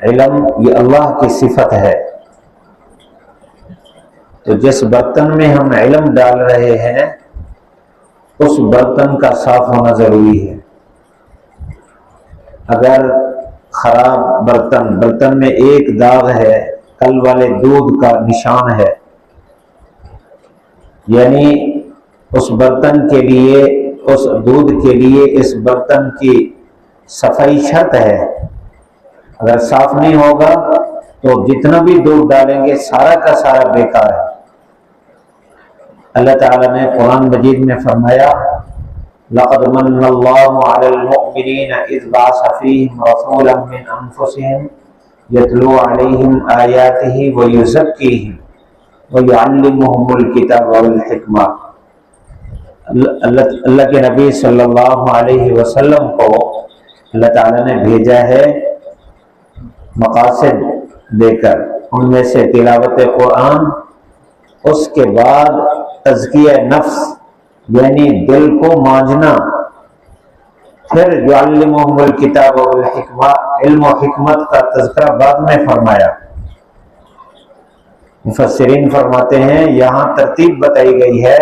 علم یہ اللہ کی صفت ہے، تو جس برتن میں ہم علم ڈال رہے ہیں اس برتن کا صاف ہونا ضروری ہے۔ اگر خراب برتن میں ایک داغ ہے، کل والے دودھ کا نشان ہے، یعنی اس برتن کے لیے، اس دودھ کے لیے اس برتن کی صفائی شرط ہے۔ اگر صاف نہیں ہوگا تو جتنا بھی دودھ ڈالیں گے سارا کا سارا بیکار ہے۔ اللہ تعالیٰ نے قرآن مجید میں فرمایا لَقَدْ مَنَّ اللَّهُ عَلَى الْمُؤْمِنِينَ إِذْ بَعَثَ فِيهِمْ رَسُولًا مِّنْ أَنفُسِهِمْ يَتْلُو عَلَيْهِمْ آيَاتِهِ وَيُزَكِّيهِمْ وَيُعَلِّمُهُمُ الْكِتَابَ وَالْحِكْمَةَ۔ اللہ کے نبی صلی اللہ علیہ وسلم کو اللہ تعالیٰ نے بھیجا ہے مقاصد دے کر، ان میں سے تلاوت قرآن، اس کے بعد تزکیہ نفس یعنی دل کو مانجنا، پھر یعلمہم الکتاب والحکمہ، علم و حکمت کا تذکرہ بعد میں فرمایا۔ مفسرین فرماتے ہیں یہاں ترتیب بتائی گئی ہے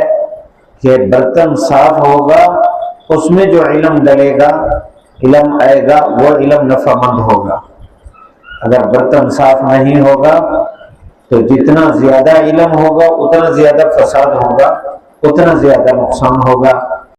کہ برتن صاف ہوگا، اس میں جو علم ڈلے گا، علم آئے گا، وہ علم نفع مند ہوگا۔ اگر برتن صاف نہیں ہوگا تو جتنا زیادہ علم ہوگا اتنا زیادہ فساد ہوگا، اتنا زیادہ نقصان ہوگا۔